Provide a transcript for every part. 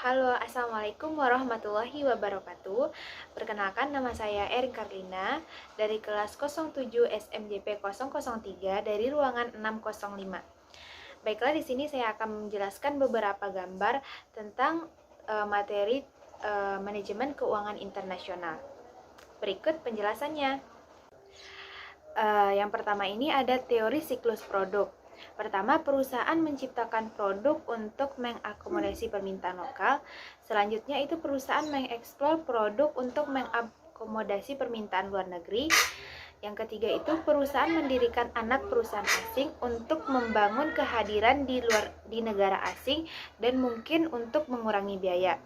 Halo, Assalamualaikum warahmatullahi wabarakatuh. Perkenalkan, nama saya Erin Karlina dari kelas 07 SMJP 003 dari ruangan 605. Baiklah, di sini saya akan menjelaskan beberapa gambar tentang materi manajemen keuangan internasional. Berikut penjelasannya. Yang pertama ini ada teori siklus produk. Pertama, perusahaan menciptakan produk untuk mengakomodasi permintaan lokal. Selanjutnya itu perusahaan mengeksplor produk untuk mengakomodasi permintaan luar negeri. Yang ketiga itu perusahaan mendirikan anak perusahaan asing untuk membangun kehadiran di negara asing dan mungkin untuk mengurangi biaya.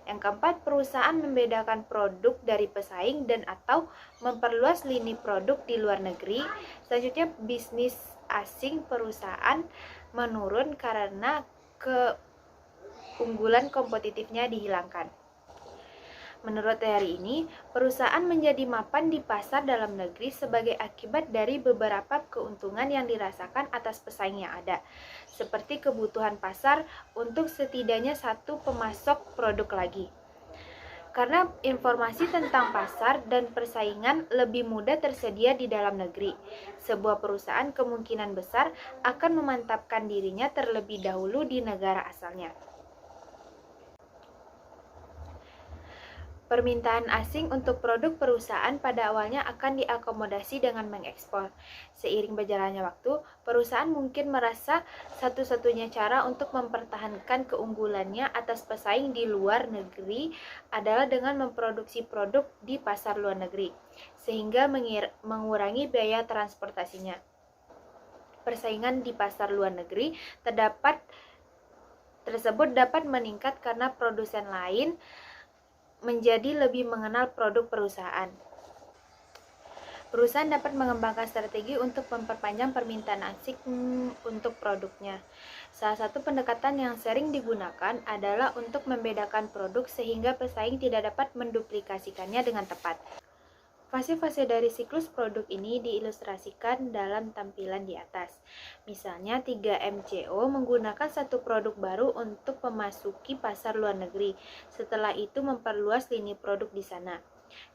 Yang keempat, perusahaan membedakan produk dari pesaing dan atau memperluas lini produk di luar negeri. Selanjutnya, bisnis asing perusahaan menurun karena keunggulan kompetitifnya dihilangkan. Menurut teori ini, perusahaan menjadi mapan di pasar dalam negeri sebagai akibat dari beberapa keuntungan yang dirasakan atas pesaing yang ada, seperti kebutuhan pasar untuk setidaknya satu pemasok produk lagi. Karena informasi tentang pasar dan persaingan lebih mudah tersedia di dalam negeri, sebuah perusahaan kemungkinan besar akan memantapkan dirinya terlebih dahulu di negara asalnya. Permintaan asing untuk produk perusahaan pada awalnya akan diakomodasi dengan mengekspor. Seiring berjalannya waktu, perusahaan mungkin merasa satu-satunya cara untuk mempertahankan keunggulannya atas pesaing di luar negeri adalah dengan memproduksi produk di pasar luar negeri, sehingga mengurangi biaya transportasinya. Persaingan di pasar luar negeri tersebut dapat meningkat karena produsen lain menjadi lebih mengenal produk perusahaan. Perusahaan dapat mengembangkan strategi untuk memperpanjang permintaan asing untuk produknya. Salah satu pendekatan yang sering digunakan adalah untuk membedakan produk sehingga pesaing tidak dapat menduplikasikannya dengan tepat. Fase-fase dari siklus produk ini diilustrasikan dalam tampilan di atas. Misalnya 3MCO menggunakan satu produk baru untuk memasuki pasar luar negeri. Setelah itu memperluas lini produk di sana.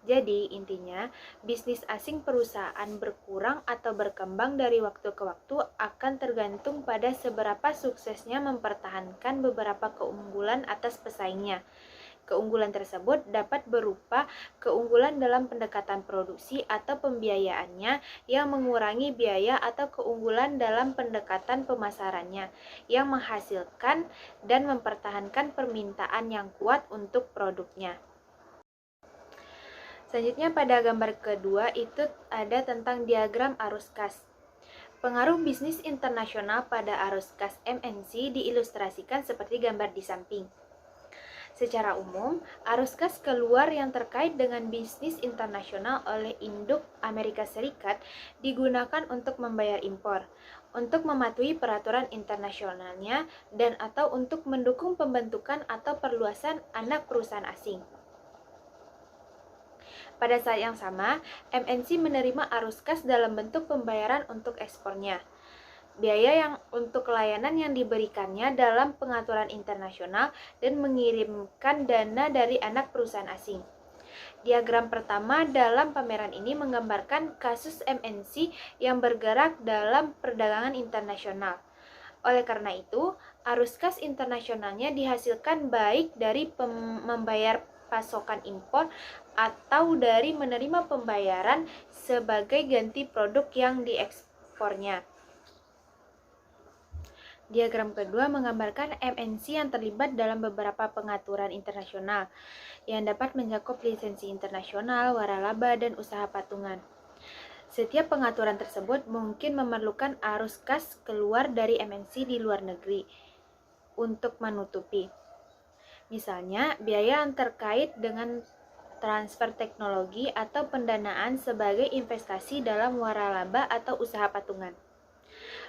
Jadi intinya, bisnis asing perusahaan berkurang atau berkembang dari waktu ke waktu akan tergantung pada seberapa suksesnya mempertahankan beberapa keunggulan atas pesaingnya. Keunggulan tersebut dapat berupa keunggulan dalam pendekatan produksi atau pembiayaannya yang mengurangi biaya atau keunggulan dalam pendekatan pemasarannya yang menghasilkan dan mempertahankan permintaan yang kuat untuk produknya. Selanjutnya pada gambar kedua itu ada tentang diagram arus kas. Pengaruh bisnis internasional pada arus kas MNC diilustrasikan seperti gambar di samping. Secara umum, arus kas keluar yang terkait dengan bisnis internasional oleh induk Amerika Serikat digunakan untuk membayar impor, untuk mematuhi peraturan internasionalnya, dan atau untuk mendukung pembentukan atau perluasan anak perusahaan asing. Pada saat yang sama, MNC menerima arus kas dalam bentuk pembayaran untuk ekspornya. Biaya yang untuk layanan yang diberikannya dalam pengaturan internasional dan mengirimkan dana dari anak perusahaan asing. Diagram pertama dalam pameran ini menggambarkan kasus MNC yang bergerak dalam perdagangan internasional. Oleh karena itu, arus kas internasionalnya dihasilkan baik dari membayar pasokan impor atau dari menerima pembayaran sebagai ganti produk yang diekspornya. Diagram kedua menggambarkan MNC yang terlibat dalam beberapa pengaturan internasional yang dapat mencakup lisensi internasional, waralaba, dan usaha patungan. Setiap pengaturan tersebut mungkin memerlukan arus kas keluar dari MNC di luar negeri untuk menutupi. Misalnya, biaya yang terkait dengan transfer teknologi atau pendanaan sebagai investasi dalam waralaba atau usaha patungan.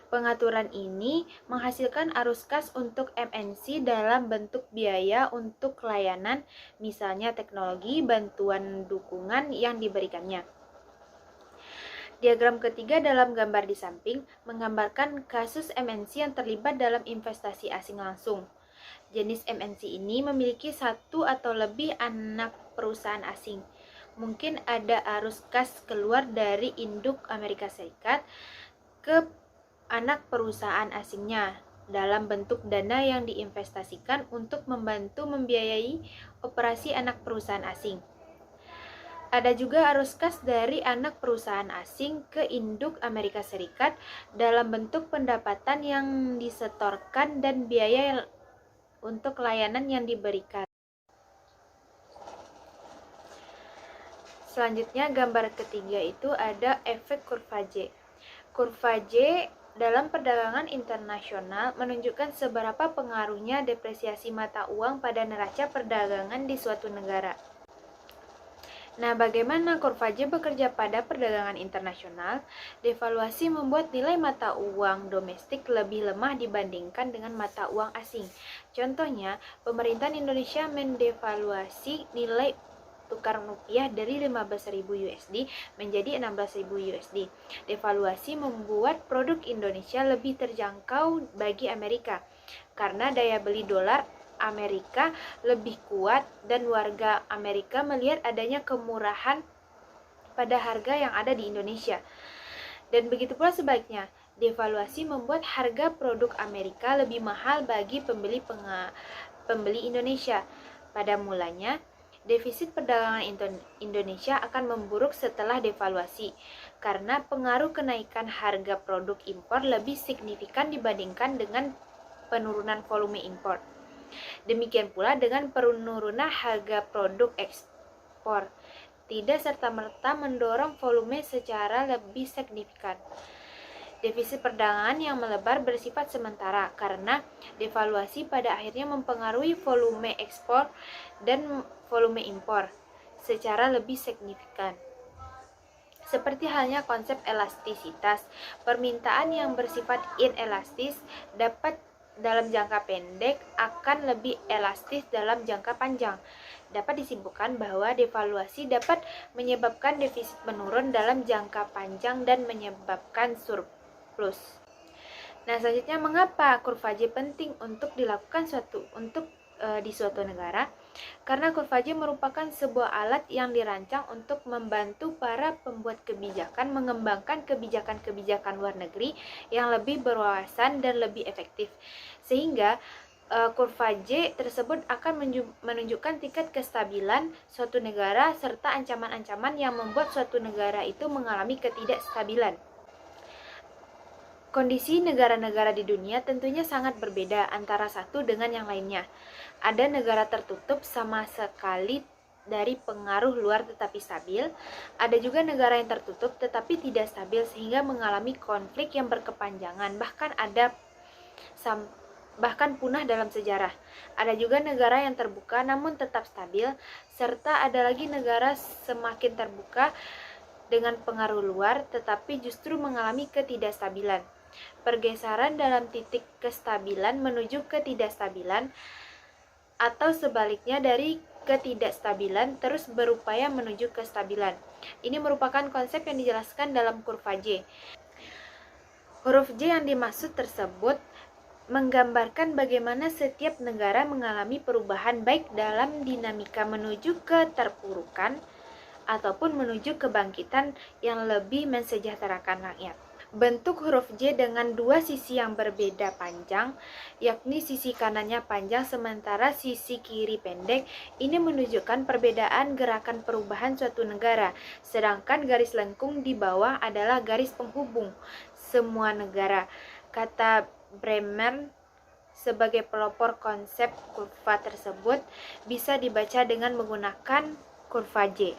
Pengaturan ini menghasilkan arus kas untuk MNC dalam bentuk biaya untuk layanan, misalnya teknologi, bantuan dukungan yang diberikannya. Diagram ketiga dalam gambar di samping menggambarkan kasus MNC yang terlibat dalam investasi asing langsung. Jenis MNC ini memiliki satu atau lebih anak perusahaan asing. Mungkin ada arus kas keluar dari induk Amerika Serikat ke anak perusahaan asingnya dalam bentuk dana yang diinvestasikan untuk membantu membiayai operasi anak perusahaan asing. Ada juga arus kas dari anak perusahaan asing ke induk Amerika Serikat dalam bentuk pendapatan yang disetorkan dan biaya untuk layanan yang diberikan. Selanjutnya, gambar ketiga itu ada efek kurva J. Kurva J dalam perdagangan internasional menunjukkan seberapa pengaruhnya depresiasi mata uang pada neraca perdagangan di suatu negara. Nah, bagaimana kurva J bekerja pada perdagangan internasional? Devaluasi membuat nilai mata uang domestik lebih lemah dibandingkan dengan mata uang asing. Contohnya, pemerintahan Indonesia mendevaluasi nilai tukar rupiah dari 15.000 USD menjadi 16.000 USD. Devaluasi membuat produk Indonesia lebih terjangkau bagi Amerika karena daya beli dolar Amerika lebih kuat dan warga Amerika melihat adanya kemurahan pada harga yang ada di Indonesia. Dan begitu pula sebaliknya, devaluasi membuat harga produk Amerika lebih mahal bagi pembeli Indonesia. Pada mulanya, defisit perdagangan Indonesia akan memburuk setelah devaluasi karena pengaruh kenaikan harga produk impor lebih signifikan dibandingkan dengan penurunan volume impor. Demikian pula dengan penurunan harga produk ekspor, tidak serta-merta mendorong volume secara lebih signifikan. Defisit perdagangan yang melebar bersifat sementara karena devaluasi pada akhirnya mempengaruhi volume ekspor dan volume impor secara lebih signifikan. Seperti halnya konsep elastisitas, permintaan yang bersifat inelastis dapat dalam jangka pendek akan lebih elastis dalam jangka panjang. Dapat disimpulkan bahwa devaluasi dapat menyebabkan defisit menurun dalam jangka panjang dan menyebabkan surplus. Nah, selanjutnya mengapa kurva J penting untuk dilakukan di suatu negara? Karena kurva J merupakan sebuah alat yang dirancang untuk membantu para pembuat kebijakan mengembangkan kebijakan-kebijakan luar negeri yang lebih berwawasan dan lebih efektif. Sehingga kurva J tersebut akan menunjukkan tingkat kestabilan suatu negara serta ancaman-ancaman yang membuat suatu negara itu mengalami ketidakstabilan. Kondisi negara-negara di dunia tentunya sangat berbeda antara satu dengan yang lainnya. Ada negara tertutup sama sekali dari pengaruh luar tetapi stabil. Ada juga negara yang tertutup tetapi tidak stabil sehingga mengalami konflik yang berkepanjangan, bahkan punah dalam sejarah. Ada juga negara yang terbuka namun tetap stabil, serta ada lagi negara semakin terbuka dengan pengaruh luar tetapi justru mengalami ketidakstabilan. Pergeseran dalam titik kestabilan menuju ketidakstabilan atau sebaliknya dari ketidakstabilan terus berupaya menuju kestabilan. Ini merupakan konsep yang dijelaskan dalam kurva J. Huruf J yang dimaksud tersebut menggambarkan bagaimana setiap negara mengalami perubahan baik dalam dinamika menuju keterpurukan ataupun menuju kebangkitan yang lebih mensejahterakan rakyat. Bentuk huruf J dengan dua sisi yang berbeda panjang, yakni sisi kanannya panjang sementara sisi kiri pendek, ini menunjukkan perbedaan gerakan perubahan suatu negara, sedangkan garis lengkung di bawah adalah garis penghubung semua negara. Kata Bremer sebagai pelopor konsep kurva tersebut bisa dibaca dengan menggunakan kurva J.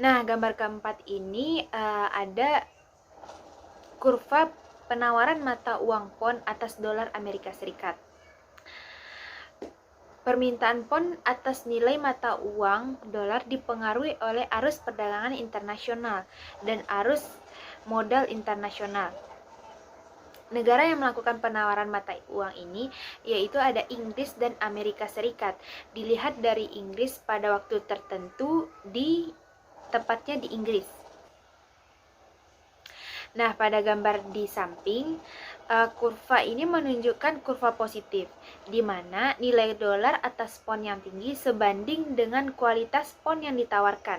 Nah, gambar keempat ini ada kurva penawaran mata uang pon atas dolar Amerika Serikat. Permintaan pon atas nilai mata uang dolar dipengaruhi oleh arus perdagangan internasional dan arus modal internasional. Negara yang melakukan penawaran mata uang ini yaitu ada Inggris dan Amerika Serikat. Dilihat dari Inggris pada waktu tertentu tepatnya di Inggris. Nah, pada gambar di samping Kurva ini menunjukkan kurva positif, di mana nilai dolar atas pound yang tinggi sebanding dengan kualitas pound yang ditawarkan.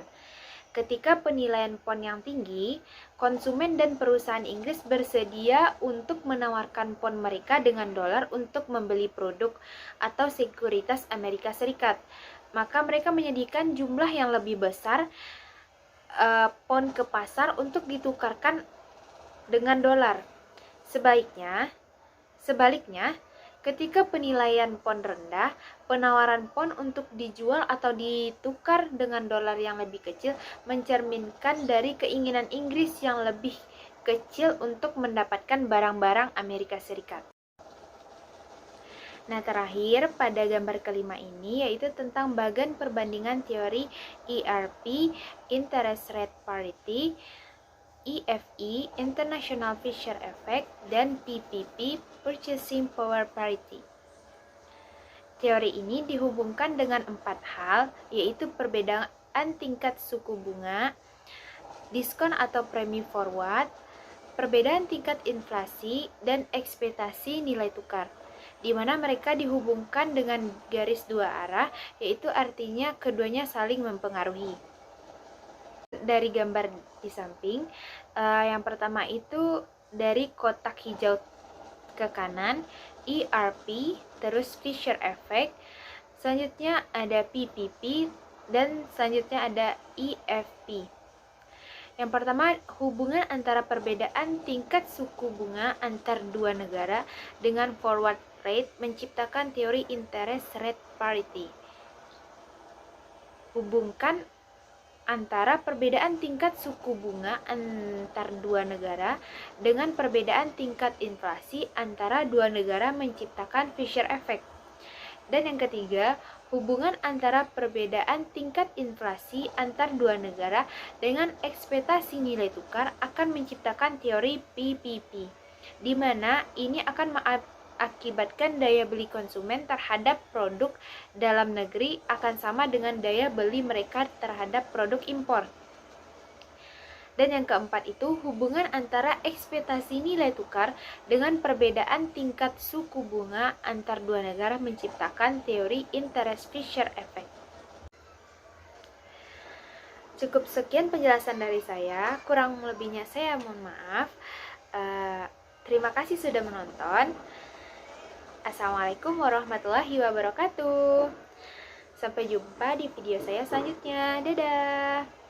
Ketika penilaian pound yang tinggi, konsumen dan perusahaan Inggris bersedia untuk menawarkan pound mereka dengan dolar untuk membeli produk atau sekuritas Amerika Serikat. Maka mereka menyediakan jumlah yang lebih besar pound ke pasar untuk ditukarkan dengan dolar. Sebaliknya, ketika penilaian pound rendah, penawaran pound untuk dijual atau ditukar dengan dolar yang lebih kecil mencerminkan dari keinginan Inggris yang lebih kecil untuk mendapatkan barang-barang Amerika Serikat. Nah, terakhir pada gambar kelima ini yaitu tentang bagan perbandingan teori ERP, Interest Rate Parity, EFE, International Fisher Effect, dan PPP, Purchasing Power Parity. Teori ini dihubungkan dengan 4 hal, yaitu perbedaan tingkat suku bunga, diskon atau premi forward, perbedaan tingkat inflasi, dan ekspektasi nilai tukar, di mana mereka dihubungkan dengan garis dua arah, yaitu artinya keduanya saling mempengaruhi. Dari gambar di samping, yang pertama itu dari kotak hijau ke kanan, ERP, terus Fisher Effect, selanjutnya ada PPP, dan selanjutnya ada EFP. Yang pertama, hubungan antara perbedaan tingkat suku bunga antar dua negara dengan forward rate menciptakan teori interest rate parity. Hubungkan antara perbedaan tingkat suku bunga antar dua negara dengan perbedaan tingkat inflasi antara dua negara menciptakan Fisher Effect. Dan yang ketiga, hubungan antara perbedaan tingkat inflasi antar dua negara dengan ekspektasi nilai tukar akan menciptakan teori PPP, di mana ini akan mengakibatkan daya beli konsumen terhadap produk dalam negeri akan sama dengan daya beli mereka terhadap produk impor. Dan yang keempat itu hubungan antara ekspektasi nilai tukar dengan perbedaan tingkat suku bunga antar dua negara menciptakan teori interest Fisher Effect. Cukup sekian penjelasan dari saya, kurang lebihnya saya mohon maaf. Terima kasih sudah menonton. Assalamualaikum warahmatullahi wabarakatuh. Sampai jumpa di video saya selanjutnya. Dadah.